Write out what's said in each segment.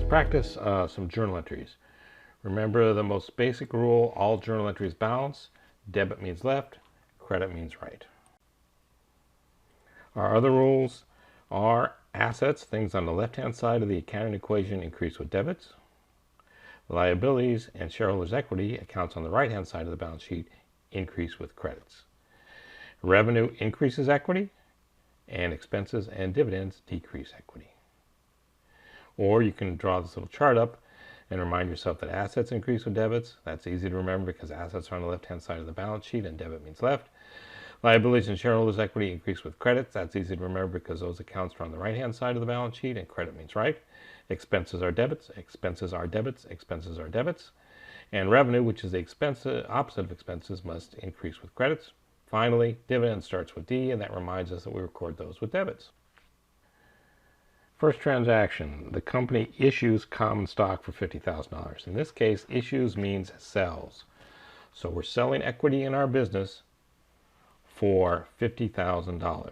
practice some journal entries. Remember the most basic rule, all journal entries balance. Debit means left, credit means right. Our other rules are assets, things on the left-hand side of the accounting equation, increase with debits. Liabilities and shareholders' equity, accounts on the right-hand side of the balance sheet, increase with credits. Revenue increases equity, and expenses and dividends decrease equity. Or you can draw this little chart up and remind yourself that assets increase with debits. That's easy to remember because assets are on the left-hand side of the balance sheet and debit means left. Liabilities and shareholders' equity increase with credits. That's easy to remember because those accounts are on the right-hand side of the balance sheet and credit means right. Expenses are debits, expenses are debits, expenses are debits. And revenue, which is the opposite of expenses, must increase with credits. Finally, dividend starts with D, and that reminds us that we record those with debits. First transaction, the company issues common stock for $50,000. In this case, issues means sells. So we're selling equity in our business for $50,000.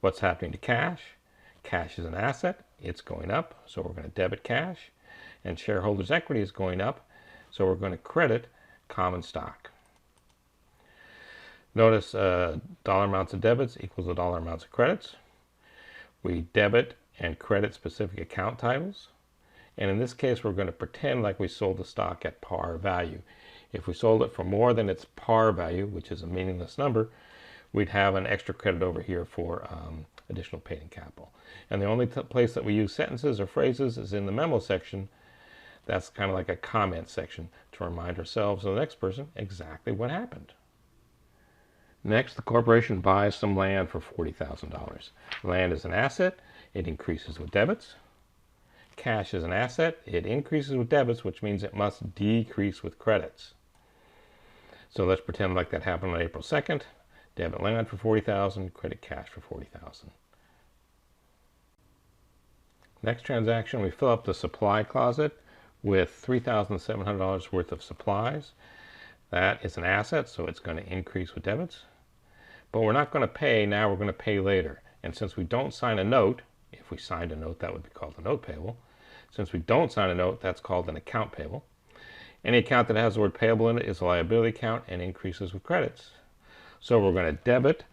What's happening to cash? Cash is an asset. It's going up, so we're going to debit cash. And shareholders' equity is going up, so we're going to credit common stock. Notice dollar amounts of debits equals the dollar amounts of credits. We debit and credit specific account titles. And in this case, we're going to pretend like we sold the stock at par value. If we sold it for more than its par value, which is a meaningless number, we'd have an extra credit over here for additional paid-in capital. And the only place that we use sentences or phrases is in the memo section. That's kind of like a comment section to remind ourselves or the next person exactly what happened. Next, the corporation buys some land for $40,000. Land is an asset. It increases with debits. Cash is an asset. It increases with debits, which means it must decrease with credits. So let's pretend like that happened on April 2nd. Debit land for $40,000, credit cash for $40,000. Next transaction, we fill up the supply closet with $3,700 worth of supplies. That is an asset, so it's going to increase with debits. But we're not going to pay now, we're going to pay later. And since we don't sign a note, if we signed a note, that would be called a note payable. Since we don't sign a note, that's called an account payable. Any account that has the word payable in it is a liability account and increases with credits. So we're going to debit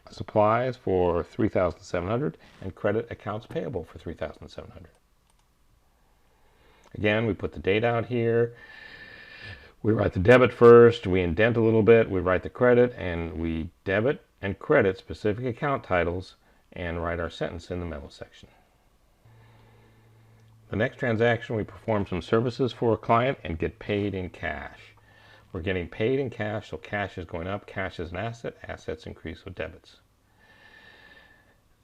supplies for $3,700 and credit accounts payable for $3,700. Again, we put the date out here. We write the debit first, we indent a little bit, we write the credit, and we debit and credit specific account titles and write our sentence in the memo section. The next transaction, we perform some services for a client and get paid in cash. We're getting paid in cash, so cash is going up. Cash is an asset. Assets increase with debits.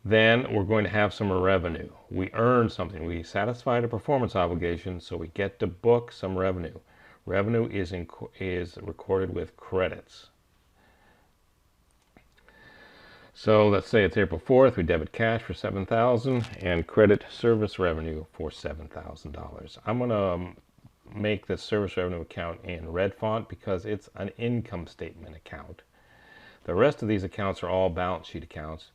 Then we're going to have some revenue. We earn something. We satisfied a performance obligation, so we get to book some revenue. Revenue is recorded with credits. So let's say it's April 4th. We debit cash for $7,000 and credit service revenue for $7,000. I'm going to make this service revenue account in red font because it's an income statement account. The rest of these accounts are all balance sheet accounts,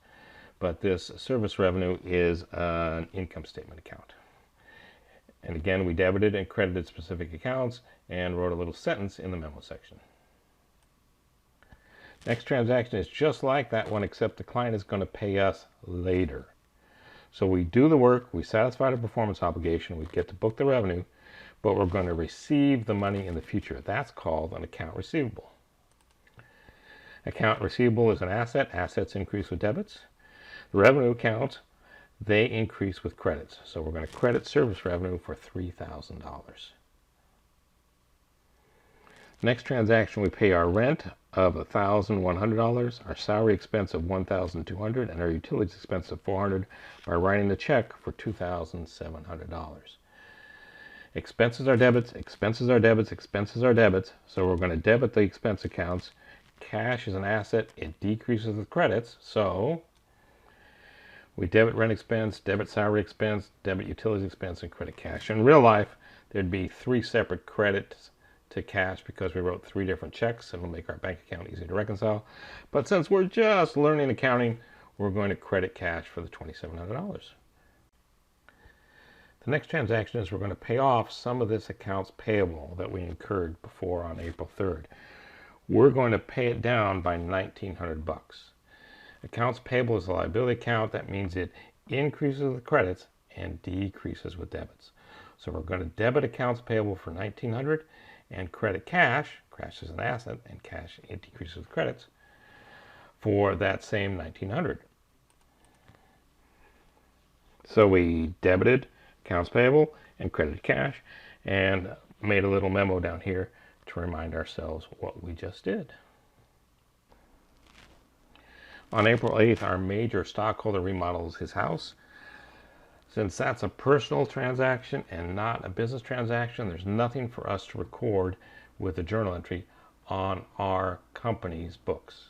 but this service revenue is an income statement account. And again, we debited and credited specific accounts and wrote a little sentence in the memo section. Next transaction is just like that one, except the client is going to pay us later. So we do the work, we satisfy the performance obligation, we get to book the revenue, but we're going to receive the money in the future. That's called an account receivable. Account receivable is an asset. Assets increase with debits. The revenue accounts, they increase with credits. So we're going to credit service revenue for $3,000. Next transaction, we pay our rent of $1,100, our salary expense of $1,200, and our utilities expense of $400 by writing the check for $2,700. Expenses are debits, expenses are debits, expenses are debits. So we're going to debit the expense accounts. Cash is an asset. It decreases with credits. So we debit rent expense, debit salary expense, debit utilities expense, and credit cash. In real life, there'd be 3 separate credits to cash because we wrote 3 different checks. It'll make our bank account easy to reconcile. But since we're just learning accounting, we're going to credit cash for the $2,700. The next transaction is we're going to pay off some of this accounts payable that we incurred before on April 3rd. We're going to pay it down by $1,900. Accounts payable is a liability account. That means it increases with credits and decreases with debits. So we're going to debit accounts payable for $1,900 and credit cash. Cash is an asset, and cash, it decreases with credits for that same $1,900. So we debited accounts payable and credited cash and made a little memo down here to remind ourselves what we just did. On April 8th, our major stockholder remodels his house. Since that's a personal transaction and not a business transaction, there's nothing for us to record with a journal entry on our company's books.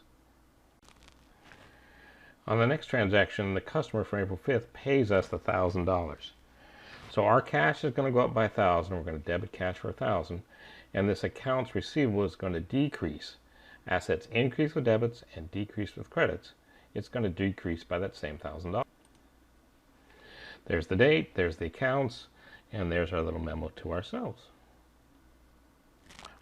On the next transaction, the customer from April 5th pays us the $1,000. So our cash is going to go up by $1,000. We're going to debit cash for $1,000, and this accounts receivable is going to decrease. Assets increase with debits and decrease with credits. It's going to decrease by that same $1,000. There's the date, there's the accounts, and there's our little memo to ourselves.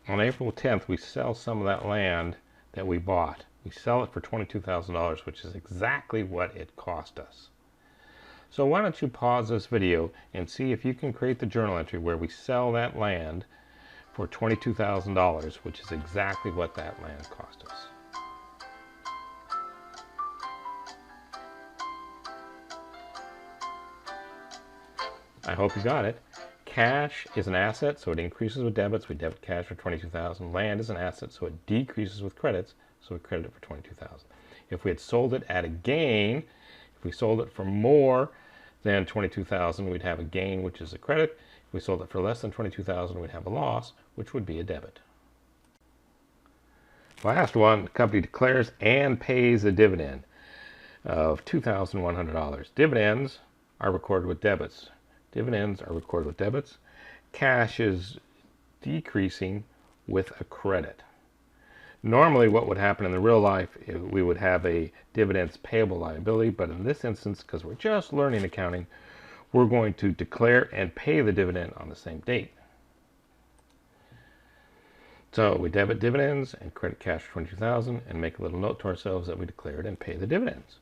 On April 10th, we sell some of that land that we bought. We sell it for $22,000, which is exactly what it cost us. So why don't you pause this video and see if you can create the journal entry where we sell that land for $22,000, which is exactly what that land cost us. I hope you got it. Cash is an asset, so it increases with debits. We debit cash for $22,000. Land is an asset, so it decreases with credits, so we credit it for $22,000. If we had sold it at a gain, if we sold it for more than $22,000, we'd have a gain, which is a credit. If we sold it for less than $22,000, we'd have a loss, which would be a debit. Last one, the company declares and pays a dividend of $2,100. Dividends are recorded with debits. Dividends are recorded with debits. Cash is decreasing with a credit. Normally what would happen in the real life, we would have a dividends payable liability, but in this instance, because we're just learning accounting, we're going to declare and pay the dividend on the same date. So we debit dividends and credit cash for $22,000 and make a little note to ourselves that we declared and pay the dividends.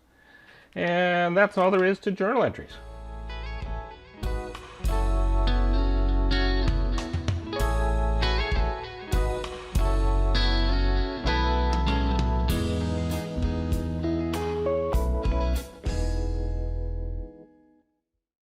And that's all there is to journal entries.